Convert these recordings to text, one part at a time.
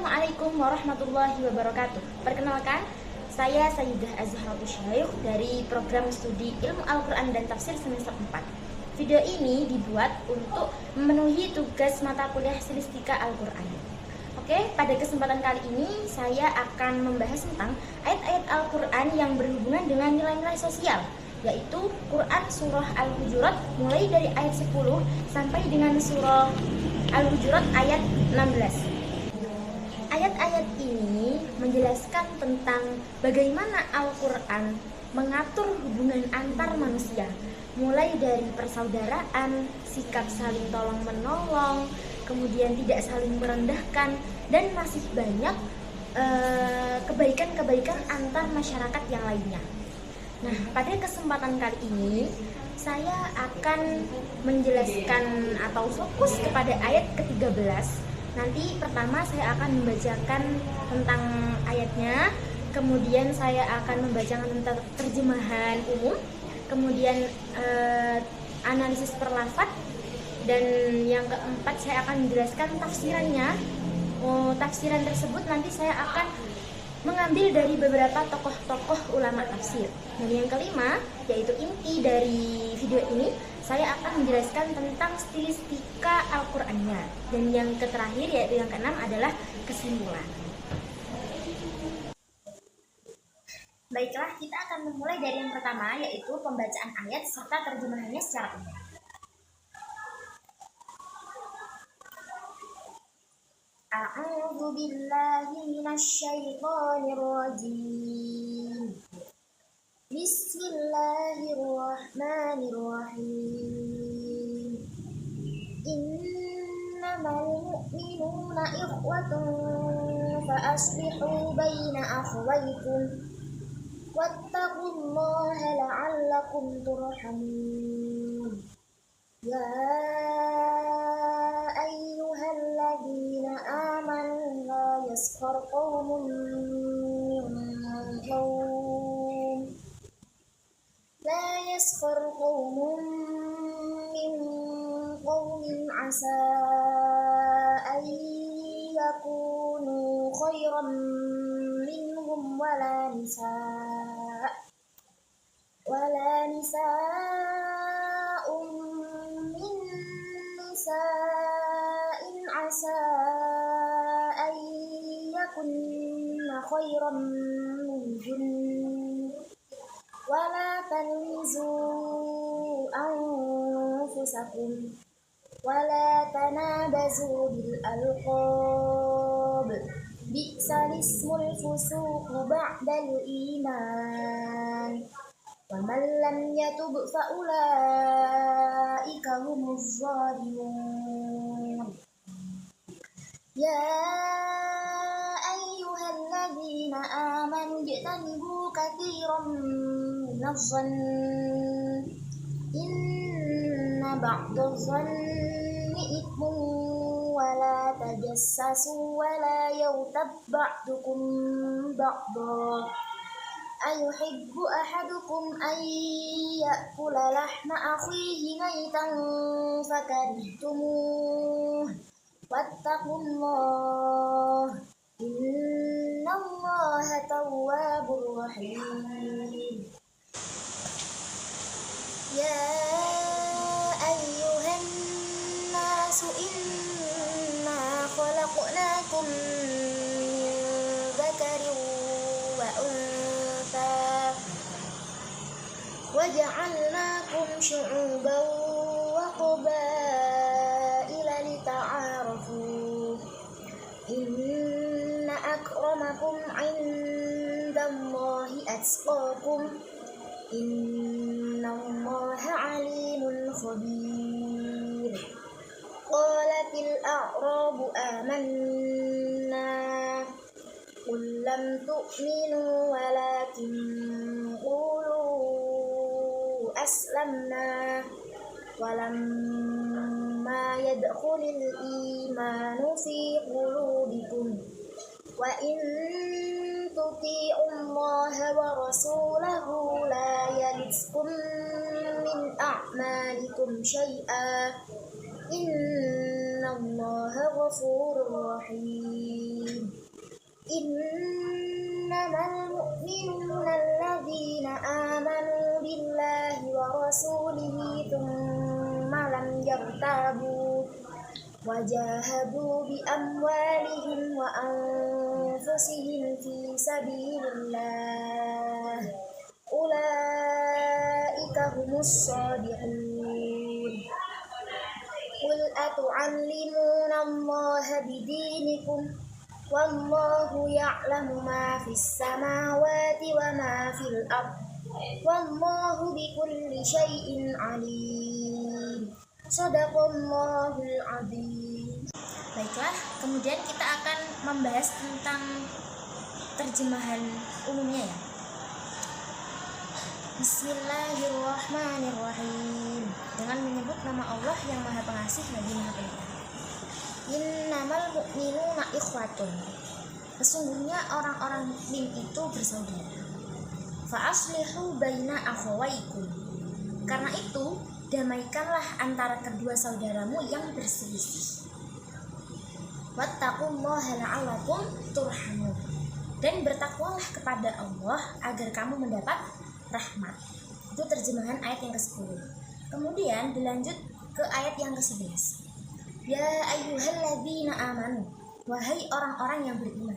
Assalamualaikum warahmatullahi wabarakatuh. Perkenalkan, saya Sayyidah Azhar Usyaikh dari program studi Ilmu Al-Quran dan Tafsir semester 4. Video ini dibuat untuk memenuhi tugas mata kuliah Stilistika Al-Quran. Oke, pada kesempatan kali ini saya akan membahas tentang ayat-ayat Al-Quran yang berhubungan dengan nilai-nilai sosial, yaitu Quran Surah Al-Hujurat mulai dari ayat 10 sampai dengan Surah Al-Hujurat ayat 16. Ayat-ayat ini menjelaskan tentang bagaimana Al-Quran mengatur hubungan antar manusia, mulai dari persaudaraan, sikap saling tolong-menolong, kemudian tidak saling merendahkan, dan masih banyak kebaikan-kebaikan antar masyarakat yang lainnya. Nah, pada kesempatan kali ini saya akan menjelaskan atau fokus kepada ayat ke-13. Nanti pertama saya akan membacakan tentang ayatnya, kemudian saya akan membacakan tentang terjemahan umum, kemudian analisis per lafaz, dan yang keempat saya akan menjelaskan tafsirannya. Tafsiran tersebut nanti saya akan mengambil dari beberapa tokoh-tokoh ulama tafsir. Dan yang kelima, yaitu inti dari video ini, saya akan menjelaskan tentang stilistika Al-Qur'annya. Dan yang terakhir, yaitu yang keenam, adalah kesimpulan. Baiklah, kita akan memulai dari yang pertama, yaitu pembacaan ayat serta terjemahannya secara umum. A'udzu billahi minasyaitonir rajim. Bismillahirrahmanirrahim. Innamal mu'minuna ikhwatun fa aslihu baina akhawaykum wattaqullaha la'allakum turhamun. Ya ayyuhalladzina amanu la yaskhar qaumun min qaum la yaskhar qaumun min qaumin asa an yakunu khairan minhum wala nisa'un min nisa'in asa an yakunna khairan minhum wala talmizu anfusakum wala tanabazu bil alqab bi'sal ismul fusuqu ba'dal iman wa man lam yatub fa ulaika humuz zalimun. Ya ayyuhalladzina amanu ijtanibu katsiran minadh-dhanni inna ba'dadh-dhanni ithmun wa la tajassasu wa la yaghtab ba'dukum ba'dha ayuhibbu ahadukum an ya'kula lahma akhihi maytan fakarihtumuh wattaqullah innallaha tawwabur rahim. Ya ayyuhan nasu inna khalaqnakum min dzakarin wa untha wa ja'alnakum syu'uban wa qabaila lita'arafu inna akramakum 'indallahi atqakum innallaha 'alimun khabir. Qalatil a'rabu amanna qul lam tu'minu walakin qulu aslamna walamma yadkhulil imanu fi qulubikum wa in tuti'ullaha wa rasulahu la yalidkum min a'malikum syai'a innallaha ghafurur rahim. Innamal mu'minuna alladzina amanu billahi wa rasulihi thumma lam yartabu wajahadu bi amwalihim wa anfusihim fi sabilillah ulaika humus shadiqun. Qul atu'allimuna allaha bidinikum wallahu ya'lamu ma fis samawati wa ma fil ard wallahu bikulli syai'in alim. Shadaqallahul azim. Baiklah, kemudian kita akan membahas tentang terjemahan umumnya ya. Bismillahirrahmanirrahim. Dengan menyebut nama Allah yang Maha Pengasih lagi Maha Penyayang. Innamal mu'minuna ikhwatun. Sesungguhnya orang-orang mukmin itu bersaudara. Fa aslihu baina akhawaikum. Karena itu, damaikanlah antara kedua saudaramu yang berselisih. Wattaqullaha la'allakum turhamun. Dan bertakwalah kepada Allah agar kamu mendapat rahmat. Itu terjemahan ayat yang ke-10. Kemudian dilanjut ke ayat yang ke-11. Ya ayyuhalladzina amanu, wahai orang-orang yang beriman,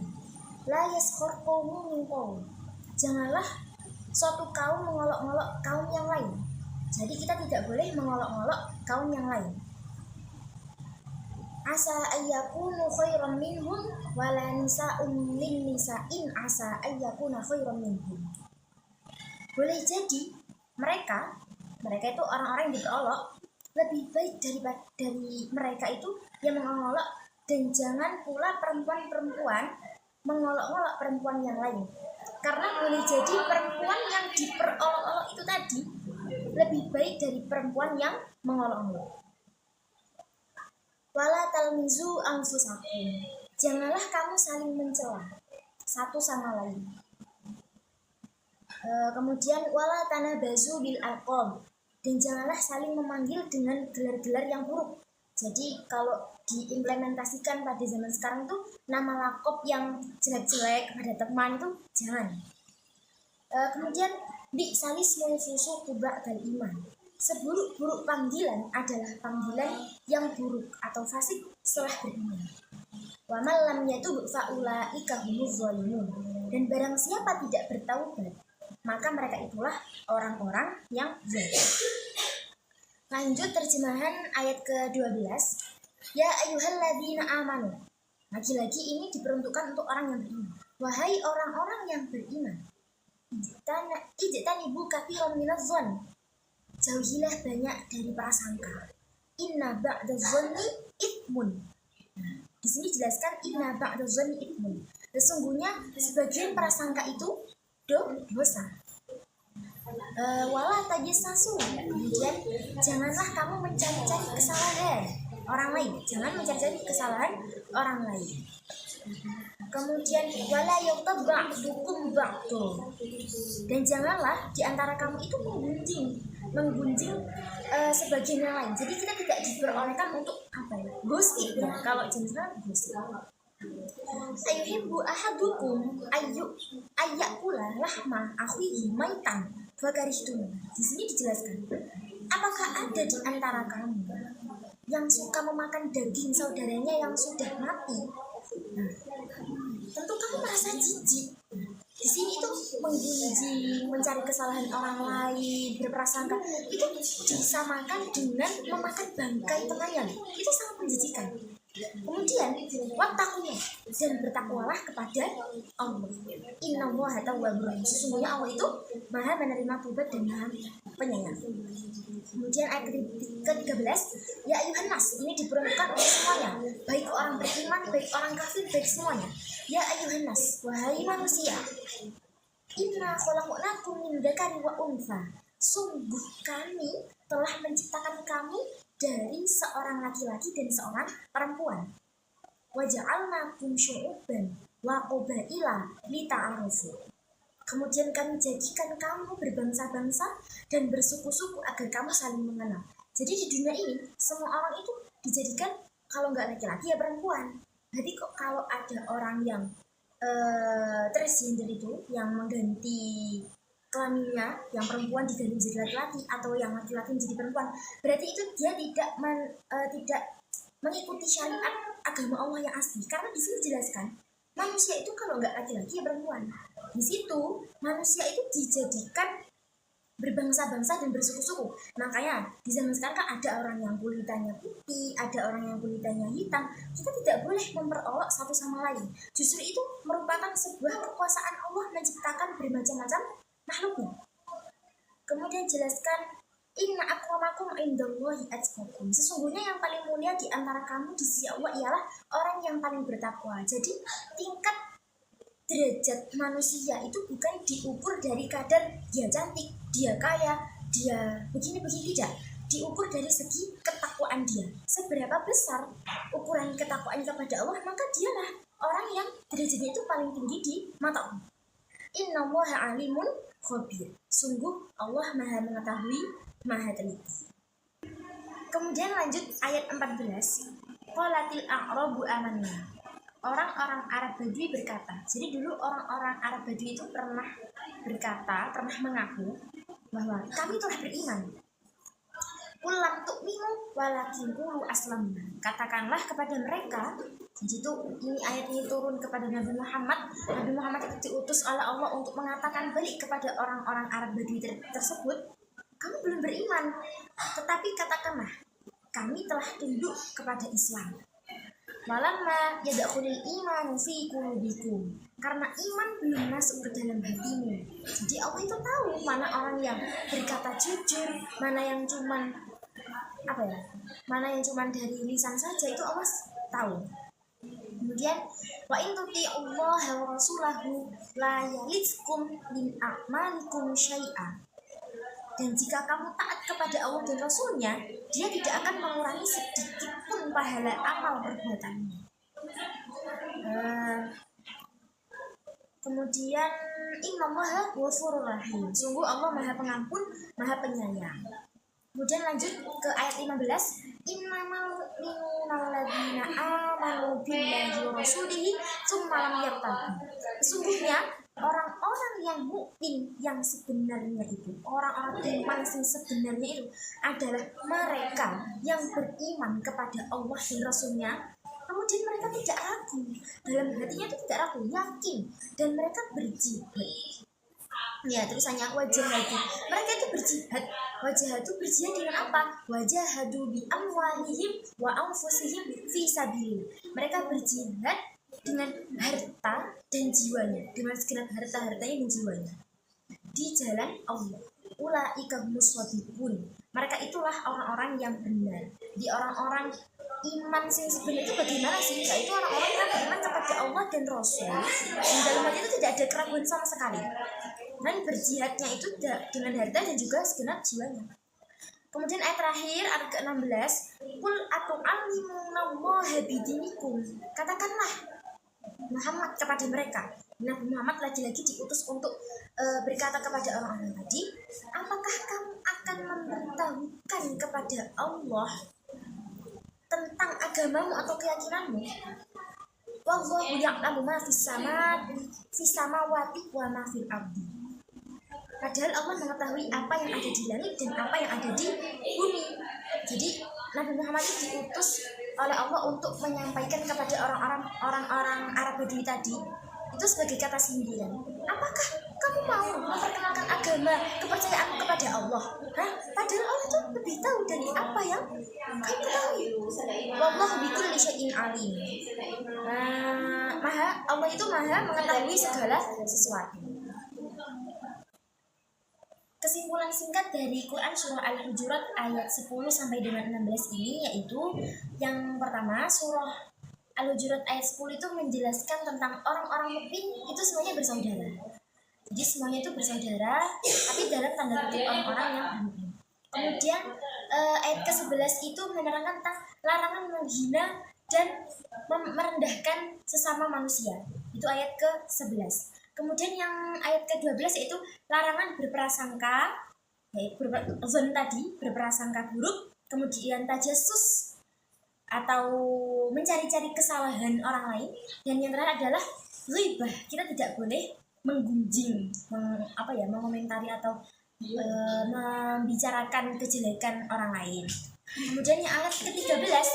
la yaskhur qaumun min qaum. Janganlah suatu kaum mengolok-olok kaum yang lain. Jadi kita tidak boleh mengolok-olok kaum yang lain. Asa ayyakunu khairan minhum wala nisa'un min nisa'in asa ayyakuna khairan minhum. Boleh jadi mereka itu orang-orang yang diperolok lebih baik dari mereka itu yang mengolok, dan jangan pula perempuan-perempuan mengolok-olok perempuan yang lain. Karena boleh jadi perempuan yang diperolok-olok itu tadi lebih baik dari perempuan yang mengolok-olok. Wala talmizu anfusakum. Janganlah kamu saling mencela satu sama lain. Kemudian wala tanabazu bil alqab. Dan janganlah saling memanggil dengan gelar-gelar yang buruk. Jadi kalau diimplementasikan pada zaman sekarang tuh nama lakop yang jelek-jelek kepada teman itu jangan. Kemudian bi salis mufusu kubak dal iman. Seburuk-buruk panggilan adalah panggilan yang buruk atau fasik setelah beriman. Wa man lam yatub fa ulaika humuz zalimun. Dan barang siapa tidak bertaubat, maka mereka itulah orang-orang yang zalim. Lanjut terjemahan ayat ke-12. Ya ayyuhalladzina amanu. Lagi-lagi ini diperuntukkan untuk orang yang beriman. Wahai orang-orang yang beriman, ijtanibu katsiran minadh-dhon. Jauhilah banyak dari prasangka. Inna ba'dadh-dhonni itsmun. Nah, di sini dijelaskan inna ba'dadh-dhonni itsmun. Sesungguhnya sebagian prasangka itu dosa. Wala tajassasu. Kemudian janganlah kamu mencari-cari kesalahan orang lain. Jangan mencari-cari kesalahan orang lain. Kemudian wala yaghtab ba'dukum ba'du. Dan janganlah di antara kamu itu menggunjing sebagian yang lain. Jadi kita tidak diperolehkan untuk apa ya? Gosip ya. Kalau jenisnya gosip. Ayuhibbu ahadukum ayyakula lahma akhihi maitan fakarihtum. Di sini dijelaskan, apakah ada di antara kamu yang suka memakan daging saudaranya yang sudah mati? Nah, tentu kamu merasa jijik. Di sini itu menggunjing, mencari kesalahan orang lain, berprasangka itu disamakan dengan memakan bangkai temannya. Itu sangat menjijikan. Kemudian wattaqullah, dan bertakwalah kepada Allah. Innallaha tawwabur rahim. Sesungguhnya Allah itu Maha menerima taubat dan Maha penyayang. Kemudian ayat ke-13, ya ayuhan nas, ini diperuntukkan untuk semuanya, baik orang beriman, baik orang kafir, baik semuanya. Ya ayuhan nas, wahai manusia, inna khalaqnakum min dzakarin wa untha. Sungguh kami telah menciptakan kamu dari seorang laki-laki dan seorang perempuan. Waja'alnakum syu'uban wa qabaila lita'arufu. Kemudian kami jadikan kamu berbangsa-bangsa dan bersuku-suku agar kamu saling mengenal. Jadi di dunia ini semua orang itu dijadikan kalau nggak laki-laki ya perempuan. Jadi kok kalau ada orang yang transgender itu yang mengganti kelaminnya, yang perempuan diganti menjadi laki-laki atau yang laki-laki menjadi perempuan, berarti itu dia tidak mengikuti syariat agama Allah yang asli. Karena di sini dijelaskan manusia itu kalau nggak laki-laki ya perempuan. Di situ manusia itu dijadikan berbangsa-bangsa dan bersuku-suku. Makanya di zaman sekarang kan ada orang yang kulitnya putih, ada orang yang kulitnya hitam. Kita tidak boleh memperolok satu sama lain. Justru itu merupakan sebuah kekuasaan Allah menciptakan bermacam-macam makhluknya. Kemudian jelaskan inna akramakum indallahi atqakum. Sesungguhnya yang paling mulia di antara kamu di sisi Allah ialah orang yang paling bertakwa. Jadi tingkat derajat manusia itu bukan diukur dari kadar dia cantik, dia kaya, dia begini-begini, tidak. Diukur dari segi ketakwaan dia. Seberapa besar ukuran ketakwaan kepada Allah, maka dialah orang yang derajatnya itu paling tinggi di mata Allah. Innallaha alimun khabir. Sungguh Allah Maha mengetahui, Maha teliti. Kemudian lanjut ayat 14. Qalatil a'rabu amanna. Orang-orang Arab Badui berkata, jadi dulu orang-orang Arab Badui itu pernah berkata, pernah mengaku bahwa kami telah beriman. Ulang tu'minu walakin qulu aslamna. Katakanlah kepada mereka, jadi ini ayat ini turun kepada Nabi Muhammad. Nabi Muhammad itu diutus oleh Allah untuk mengatakan balik kepada orang-orang Arab Badui tersebut, kamu belum beriman, tetapi katakanlah kami telah tunduk kepada Islam. Walamma yadkhulul iman fi qulubikum. Karena iman belum masuk ke dalam hatimu. Jadi Allah itu tahu mana orang yang berkata jujur, mana yang cuman mana yang cuman dari lisan saja, itu Allah tahu. Kemudian wa in tuti'ullaha wa rasulahu la yalitkum min a'malikum syai'a. Dan jika kamu taat kepada Allah dan Rasulnya, dia tidak akan mengurangi sedikit pun pahala amal perbuatannya. Kemudian innallaha ghafurur rahim. Sungguh Allah Maha Pengampun, Maha Penyayang. Kemudian lanjut ke ayat 15. Innamal mu'minuna alladzina amanu billahi wa rasulihi tsumma lam yartabu. Sesungguhnya orang-orang yang mukmin yang sebenarnya itu, orang-orang iman yang sebenarnya itu adalah mereka yang beriman kepada Allah dan Rasulnya, kemudian mereka tidak ragu, dalam hatinya itu tidak ragu, yakin, dan mereka berjihad. Ya, terusannya wajahadu. Mereka itu berjihad. Wajahadu berjihad dengan apa? Wajahadu bi amwalihim wa anfusihim fi sabilillah. Mereka berjihad dengan harta dan jiwanya, dengan segenap harta-hartanya dan jiwanya di jalan Allah. Ulaika humus-shadiqun. Mereka itulah orang-orang yang benar. Di orang-orang iman sing sebenarnya itu bagaimana sih? Yaitu orang-orang yang beriman kepada Allah dan Rasul. Di dalam hati itu tidak ada keraguan sama sekali. Dan berjihadnya itu dengan harta dan juga segenap jiwanya. Kemudian ayat terakhir, ayat ke-16. Qul atu'allimunallaha bidinikum. Katakanlah Muhammad kepada mereka. Nabi Muhammad lagi-lagi diutus untuk berkata kepada orang-orang tadi, apakah kamu akan memberitahukan kepada Allah tentang agamamu atau keyakinanmu? Wallahu ya'lamu ma fis samawati wa ma fil ardi. Padahal Allah mengetahui apa yang ada di langit dan apa yang ada di bumi. Jadi Nabi Muhammad itu diutus oleh Allah untuk menyampaikan kepada orang-orang Arab Badui tadi itu sebagai kata sindiran. Apakah kamu mau memperkenalkan agama kepercayaanmu kepada Allah? Padahal Allah itu lebih tahu dari apa yang kamu tahu. Wallahu bikulli syai'in alim. Allah itu maha mengetahui segala sesuatu. Kesimpulan singkat dari Quran Surah Al-Hujurat ayat 10 sampai dengan 16 ini yaitu yang pertama, Surah Al-Hujurat ayat 10 itu menjelaskan tentang orang-orang mukmin itu semuanya bersaudara. Jadi semuanya itu bersaudara, tapi dalam tanda kutip orang-orang yang mukmin. Kemudian ayat ke-11 itu menerangkan tentang larangan menghina dan merendahkan sesama manusia. Itu ayat ke-11. Kemudian yang ayat ke-12 yaitu larangan berprasangka, yaitu berprasangka buruk, kemudian tajassus atau mencari-cari kesalahan orang lain, dan yang terakhir adalah ghibah, kita tidak boleh menggunjing, mengomentari atau membicarakan kejelekan orang lain. Kemudian yang ayat ke-13,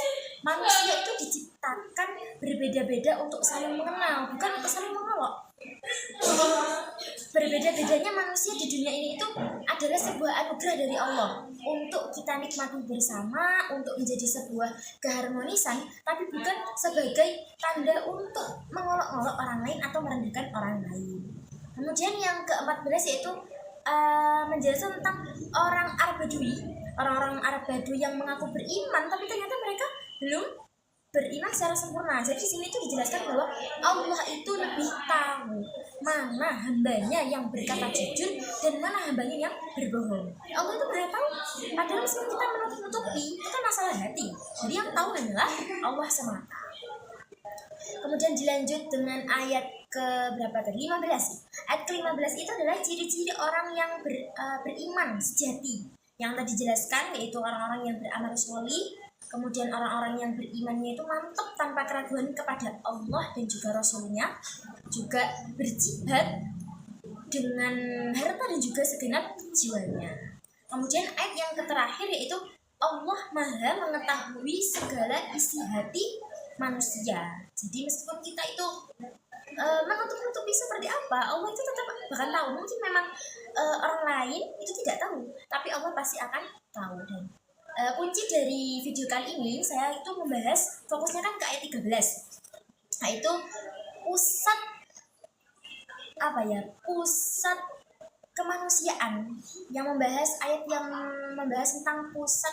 manusia itu diciptakan berbeda-beda untuk saling mengenal, bukan untuk saling mengolok. Berbeda-bedanya manusia di dunia ini itu adalah sebuah anugerah dari Allah untuk kita nikmati bersama, untuk menjadi sebuah keharmonisan, tapi bukan sebagai tanda untuk mengolok-olok orang lain atau merendahkan orang lain. Kemudian yang ke-14 yaitu menjelaskan tentang orang Arab Badui, orang-orang Arab Badui yang mengaku beriman tapi ternyata mereka belum beriman secara sempurna. Jadi di sini itu dijelaskan bahwa Allah itu lebih tahu mana hambanya yang berkata jujur dan mana hambanya yang berbohong. Allah itu benar tahu. Padahal meskipun kita menutup-nutupi, itu kan masalah hati. Jadi yang tahu adalah Allah semata. Kemudian dilanjut dengan ayat ke berapa tadi? 15. Ayat ke-15 itu adalah ciri-ciri orang yang beriman sejati. Yang tadi dijelaskan yaitu orang-orang yang beramal sholih. Kemudian orang-orang yang berimannya itu mantap tanpa keraguan kepada Allah dan juga Rasulnya, juga berjihad dengan harta dan juga segenap jiwanya. Kemudian ayat yang terakhir yaitu Allah Maha mengetahui segala isi hati manusia. Jadi meskipun kita itu menutup-nutupi seperti apa, Allah itu tetap bahkan tahu. Mungkin memang orang lain itu tidak tahu, tapi Allah pasti akan tahu. Dan kunci dari video kali ini saya itu membahas fokusnya kan ke ayat 13, yaitu pusat kemanusiaan, yang membahas ayat yang membahas tentang pusat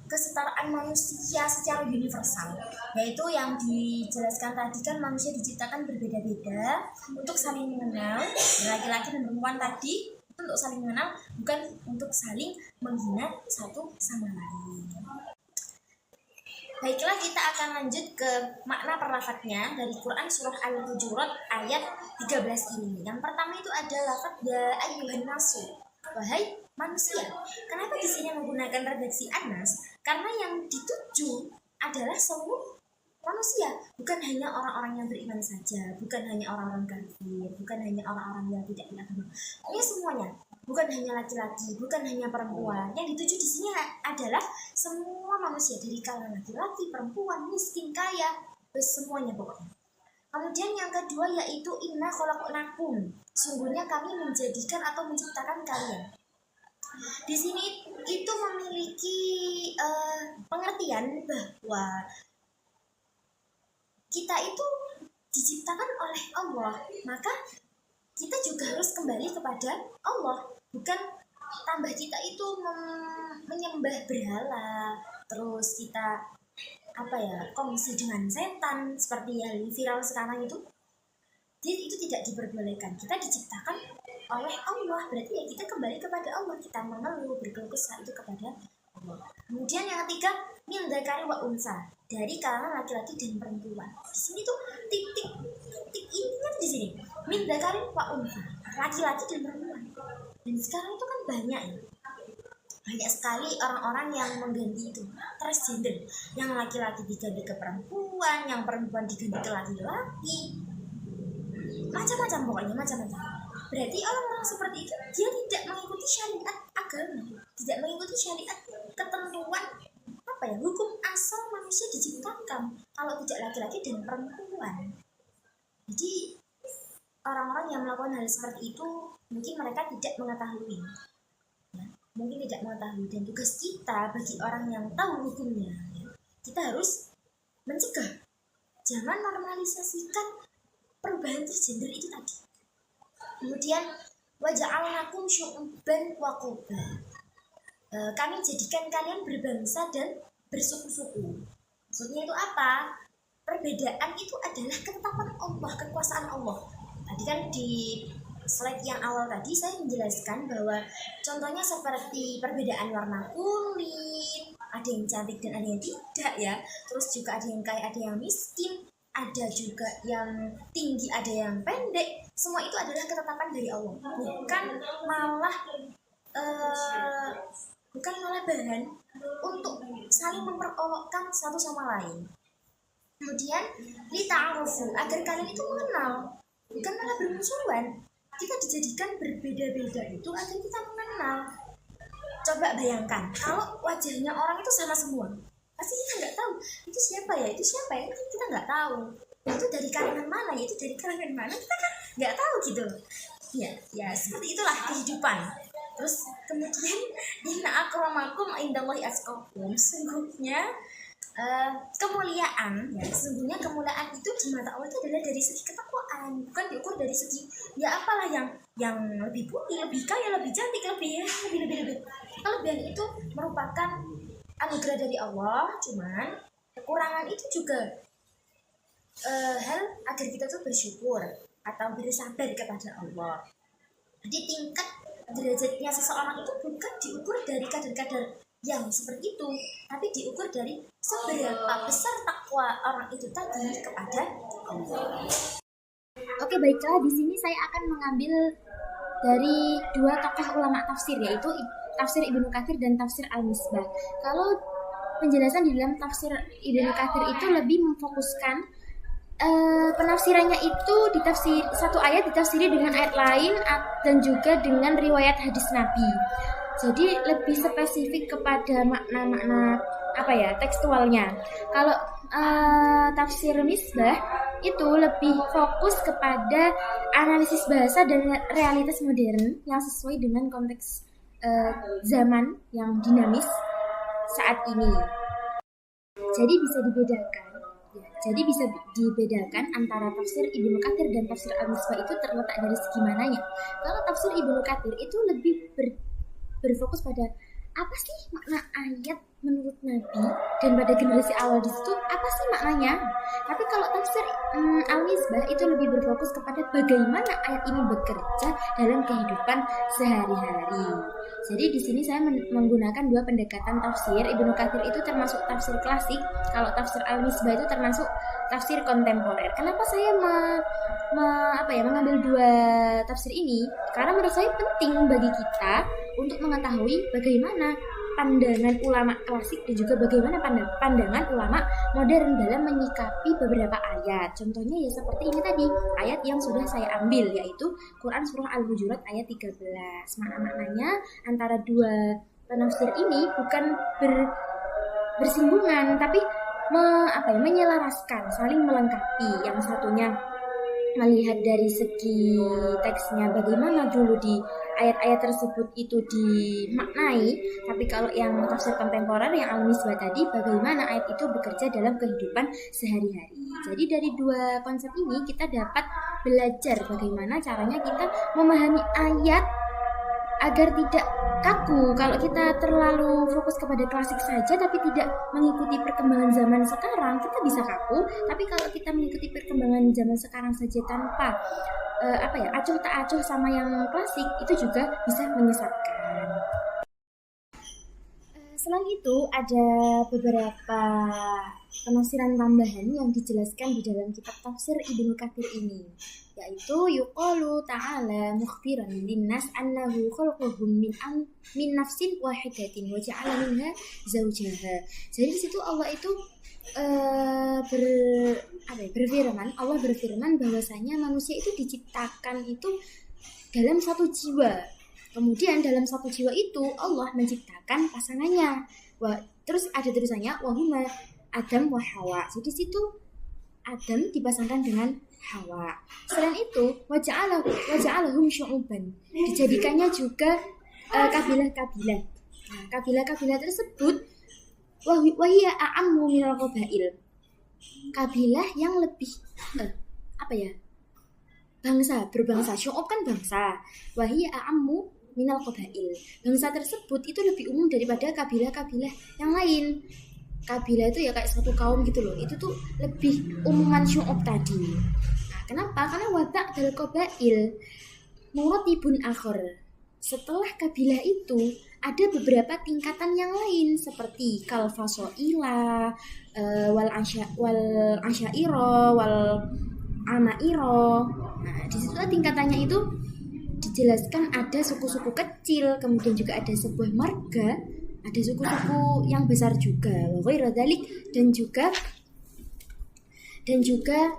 kesetaraan manusia secara universal, yaitu yang dijelaskan tadi kan manusia diciptakan berbeda-beda untuk saling mengenal, laki-laki dan perempuan tadi untuk saling mengenal, bukan untuk saling menghina satu sama lain. Baiklah, kita akan lanjut ke makna perlafadznya dari Quran surah Al-Hujurat ayat 13 ini. Yang pertama itu ada lafadz ya ayyuhan nasu, wahai manusia. Kenapa di sini menggunakan redaksi anas? Karena yang dituju adalah seluruh manusia, bukan hanya orang-orang yang beriman saja, bukan hanya orang-orang kafir, bukan hanya orang-orang yang tidak beragama. Ini semuanya, bukan hanya laki-laki, bukan hanya perempuan. Yang dituju di sini adalah semua manusia, dari kalangan laki-laki, perempuan, miskin, kaya, semuanya pokoknya. Kemudian yang kedua yaitu inna khalaqnakum, sungguhnya kami menjadikan atau menciptakan kalian. Di sini itu memiliki pengertian bahwa kita itu diciptakan oleh Allah, maka kita juga harus kembali kepada Allah, bukan tambah kita itu menyembah berhala, terus kita kongsi dengan setan seperti yang viral sekarang itu. Jadi itu tidak diperbolehkan. Kita diciptakan oleh Allah, berarti ya kita kembali kepada Allah, kita mengeluh berkeluh kesah itu kepada Allah. Kemudian yang ketiga, min dzakari wa unsa, dari kalangan laki-laki dan perempuan. Di sini tuh titik intinya di sini, min dzakari wa unsa, laki-laki dan perempuan. Dan sekarang itu kan banyak sekali orang-orang yang mengganti itu transgender, yang laki-laki diganti ke perempuan, yang perempuan diganti ke laki-laki, macam-macam, pokoknya macam-macam. Berarti orang-orang seperti itu dia tidak mengikuti syariat agama, tidak mengikuti syariat ketentuan hukum asal manusia diciptakan, kalau tidak laki-laki dan perempuan. Jadi orang-orang yang melakukan hal seperti itu mungkin mereka tidak mengetahui, mungkin tidak mengetahui. Dan tugas kita bagi orang yang tahu hukumnya, kita harus mencegah, jangan normalisasikan perubahan transgender itu tadi. Kemudian waja'alnakum syu'uban wa qaba'ila, kami jadikan kalian berbangsa dan bersuku-suku. Maksudnya itu apa? Perbedaan itu adalah ketetapan Allah, kekuasaan Allah. Tadi kan di slide yang awal tadi saya menjelaskan bahwa contohnya seperti perbedaan warna kulit, ada yang cantik dan ada yang tidak ya. Terus juga ada yang kaya, ada yang miskin, ada juga yang tinggi, ada yang pendek. Semua itu adalah ketetapan dari Allah, bukan malah bahan untuk saling memperolokkan satu sama lain. Kemudian lita'arufu, agar kalian itu mengenal, bukan malah bermusuhan. Kita dijadikan berbeda-beda itu agar kita mengenal. Coba bayangkan kalau wajahnya orang itu sama semua, pasti kita nggak tahu itu siapa ya, itu kita nggak tahu. Itu dari kalangan mana, itu dari kalangan mana, kita kan nggak tahu gitu. Ya seperti itulah kehidupan. Terus kemudian inna akramakum indallahi atqakum, sesungguhnya sesungguhnya kemuliaan itu di mata Allah itu adalah dari segi ketakwaan, bukan diukur dari segi ya apalah yang lebih putih, lebih kaya, lebih cantik, lebih. Kelebihan itu merupakan anugerah dari Allah, cuman kekurangan itu juga hal agar kita tuh bersyukur atau bersabar kepada Allah. Jadi tingkat derajatnya seseorang itu bukan diukur dari kadar-kadar yang seperti itu, tapi diukur dari seberapa besar takwa orang itu tadi kepada Allah. Oke, baiklah, di sini saya akan mengambil dari dua tokoh ulama tafsir, yaitu tafsir Ibnu Katsir dan tafsir Al-Misbah. Kalau penjelasan di dalam tafsir Ibnu Katsir itu lebih memfokuskan penafsirannya itu satu ayat ditafsiri dengan ayat lain dan juga dengan riwayat hadis Nabi. Jadi lebih spesifik kepada makna-makna tekstualnya. Kalau tafsir Misbah itu lebih fokus kepada analisis bahasa dan realitas modern yang sesuai dengan konteks zaman yang dinamis saat ini. Jadi bisa dibedakan antara tafsir Ibnu Katsir dan tafsir Al-Misbah itu terletak dari segi mananya. Kalau tafsir Ibnu Katsir itu lebih berfokus pada apa sih makna ayat menurut Nabi dan pada generasi awal di situ apa sih maknanya. Tapi kalau tafsir Al-Misbah itu lebih berfokus kepada bagaimana ayat ini bekerja dalam kehidupan sehari-hari. Jadi di sini saya menggunakan dua pendekatan tafsir. Ibnu Katsir itu termasuk tafsir klasik, kalau tafsir Al-Misbah itu termasuk tafsir kontemporer. Kenapa saya mengambil dua tafsir ini? Karena menurut saya penting bagi kita untuk mengetahui bagaimana pandangan ulama klasik dan juga bagaimana pandangan ulama modern dalam menyikapi beberapa ayat. Contohnya ya seperti ini tadi, ayat yang sudah saya ambil, yaitu Quran Surah Al-Hujurat ayat 13. Makna-maknanya antara dua penafsir ini bukan bersinggungan, tapi menyelaraskan, saling melengkapi. Yang satunya melihat dari segi teksnya bagaimana dulu di ayat-ayat tersebut itu dimaknai, tapi kalau yang tafsir kontemporer yang Al-Misbah tadi bagaimana ayat itu bekerja dalam kehidupan sehari-hari. Jadi dari dua konsep ini kita dapat belajar bagaimana caranya kita memahami ayat agar tidak kaku. Kalau kita terlalu fokus kepada klasik saja tapi tidak mengikuti perkembangan zaman sekarang, kita bisa kaku. Tapi kalau kita mengikuti perkembangan zaman sekarang saja tanpa acuh tak acuh sama yang klasik, itu juga bisa menyesatkan. Selain itu ada beberapa penafsiran tambahan yang dijelaskan di dalam kitab tafsir Ibnu Katsir ini, yaitu yuqalu ta'ala mukhbiran linnas annahu khalaqahum min nafsin wahidatin wa ja'ala minha zawjaha. Jadi di situ Allah itu Allah berfirman bahwasanya manusia itu diciptakan itu dalam satu jiwa. Kemudian dalam satu jiwa itu Allah menciptakan pasangannya. Terus ada tulisannya wahuma Adam wa Hawa. Jadi di situ Adam dipasangkan dengan Hawa. Selain itu waja'alahum syu'uban. Dijadikannya juga kabilah-kabilah. Nah, kabilah-kabilah tersebut wahia a'ammu minal qabail. Kabilah yang lebih berbangsa. Syu'ub kan bangsa. Wahia a'ammu minal qabail. Bangsa tersebut itu lebih umum daripada kabilah-kabilah yang lain. Kabilah itu ya kayak satu kaum gitu loh. Itu tuh lebih umuman syu'ub tadi. Nah, kenapa? Karena wabak dal qabail muratibun akhir. Setelah kabilah itu ada beberapa tingkatan yang lain seperti kal fasoila, wal asyairo, wal amairo. Nah, di situ tingkatannya itu dijelaskan ada suku-suku kecil, kemudian juga ada sebuah marga, ada suku-suku yang besar juga, dan juga dan juga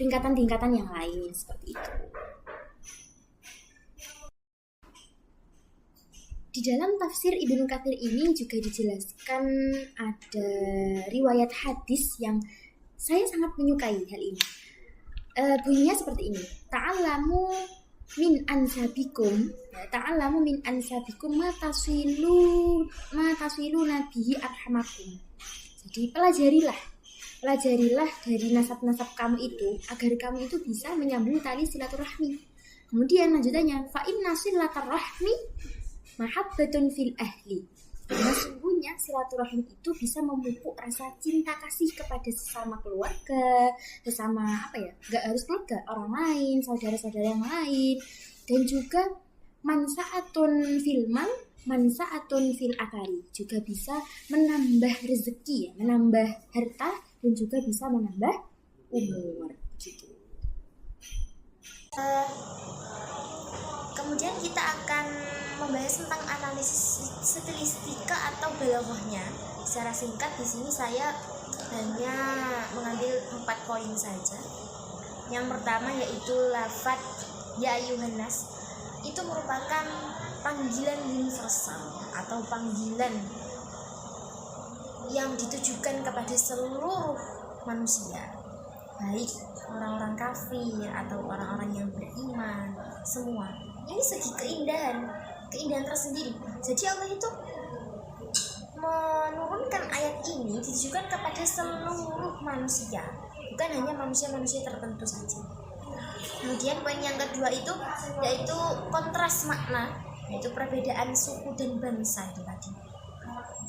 tingkatan-tingkatan yang lain seperti itu. Di dalam tafsir Ibnu Katsir ini juga dijelaskan ada riwayat hadis yang saya sangat menyukai hal ini. Bunyinya seperti ini: ta'allamu min ansabikum, ta'allamu min ansabikum ma taswilu nabihi arhamakum. Jadi pelajarilah dari nasab-nasab kamu itu agar kamu itu bisa menyambung tali silaturahmi. Kemudian lanjutannya, fa inna silaturahmi mahabbatun fil ahli. Karena sungguhnya silaturahim itu bisa memupuk rasa cinta kasih kepada sesama keluarga, sesama gak harus keluarga, orang lain, saudara-saudara yang lain, dan juga mansaatun fil mal, mansaatun fil akari, juga bisa menambah rezeki, menambah harta, dan juga bisa menambah umur gitu. Kemudian kita akan membahas tentang analisis stilistika atau balaghahnya. Secara singkat di sini saya hanya mengambil 4 poin saja. Yang pertama yaitu lafaz ya ayyuhan nas. Itu merupakan panggilan universal atau panggilan yang ditujukan kepada seluruh manusia, baik orang-orang kafir atau orang-orang yang beriman, semua. Ini segi keindahan tersendiri. Jadi Allah itu menurunkan ayat ini ditujukan kepada seluruh manusia, bukan hanya manusia-manusia tertentu saja. Kemudian poin yang kedua itu yaitu kontras makna, yaitu perbedaan suku dan bangsa itu tadi.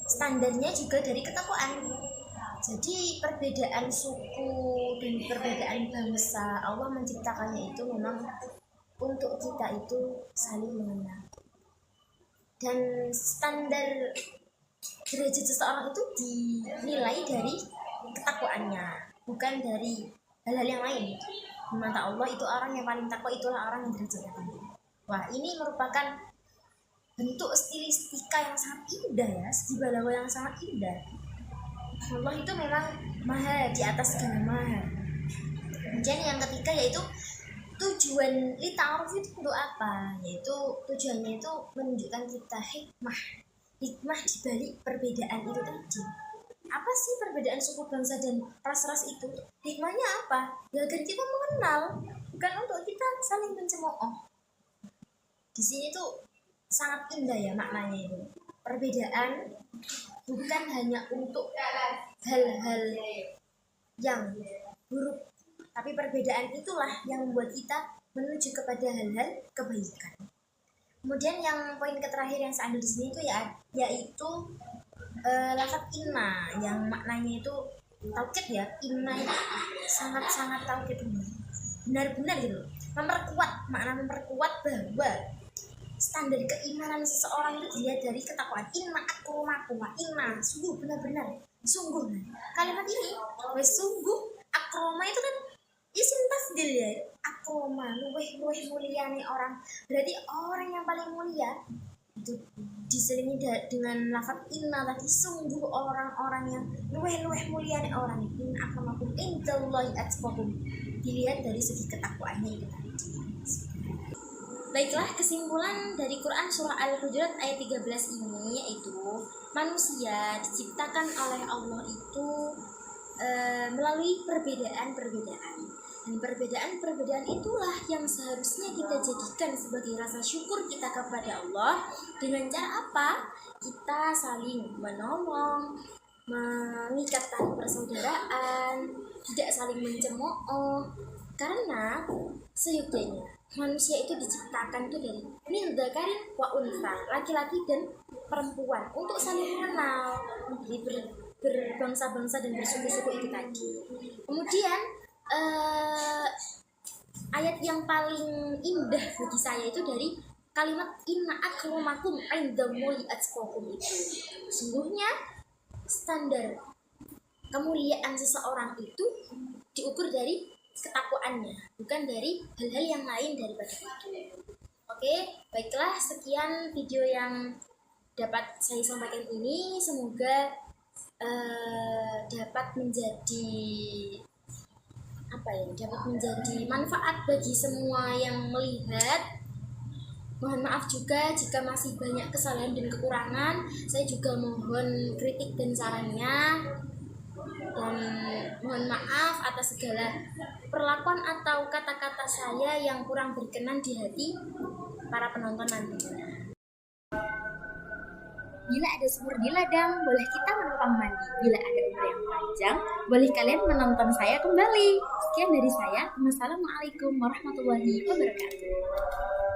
Standarnya juga dari ketakwaan. Jadi perbedaan suku dan perbedaan bangsa Allah menciptakannya itu memang untuk kita itu saling mengenal. Dan standar derajat seseorang itu dinilai dari ketakwaannya, bukan dari hal-hal yang lain. Di mata Allah itu orang yang paling takwa itulah orang yang derajatnya tinggi. Wah, ini merupakan bentuk stilistika yang sangat indah ya, segi balaghah yang sangat indah. Allah itu memang maha di atas segala maha. Kemudian yang ketiga yaitu tujuan lita'aruf itu untuk apa? Yaitu tujuannya itu menunjukkan kita hikmah dibalik perbedaan itu tadi. Apa sih perbedaan suku bangsa dan ras-ras itu? Hikmahnya apa? Ya agar kita mengenal, bukan untuk kita saling mencemooh. Di sini tuh sangat indah ya maknanya itu. Perbedaan bukan hanya untuk hal-hal yang buruk, tapi perbedaan itulah yang membuat kita menuju kepada hal-hal kebaikan. Kemudian yang poin terakhir yang saya ambil di sini itu yaitu lafaz inna yang maknanya itu taukid ya. Inna itu sangat-sangat taukid ini. Benar-benar gitu. Memperkuat bahwa standar keimanan seseorang itu dilihat dari ketakwaan. Inna akramakum, inna sungguh benar-benar, sungguh. Kalimat ini, sungguh akroma itu kan isim tafdil ya, akroma, luweh muliane orang. Berarti orang yang paling mulia itu diselingi dengan lafaz inna tadi, sungguh orang-orang yang luweh muliane orang. Inna akramakum indallahi atqakum, dilihat dari segi ketakwaannya itu tadi. Baiklah, kesimpulan dari Quran Surah Al-Hujurat ayat 13 ini yaitu manusia diciptakan oleh Allah itu melalui perbedaan-perbedaan. Dan perbedaan-perbedaan itulah yang seharusnya kita jadikan sebagai rasa syukur kita kepada Allah. Dengan cara apa? Kita saling menolong, mengikat tali persaudaraan, tidak saling mencemooh. Karena seyogyanya manusia itu diciptakan itu dari min dzakarin wa untha, laki-laki dan perempuan, untuk saling mengenal, berbangsa-bangsa dan bersuku-suku itu tadi. Kemudian ayat yang paling indah bagi saya itu dari kalimat inna akramakum indallahi atqakum itu. Sungguhnya standar kemuliaan seseorang itu diukur dari ketakwaannya, bukan dari hal-hal yang lain daripada itu. Oke, baiklah, sekian video yang dapat saya sampaikan ini. Semoga dapat menjadi dapat menjadi manfaat bagi semua yang melihat. Mohon maaf juga jika masih banyak kesalahan dan kekurangan. Saya juga mohon kritik dan sarannya, dan mohon maaf atas segala perlakuan atau kata-kata saya yang kurang berkenan di hati para penonton nantinya. Bila ada sumur di ladang, boleh kita menumpang mandi. Bila ada umur yang panjang, boleh kalian menonton saya kembali. Sekian dari saya. Wassalamualaikum warahmatullahi wabarakatuh.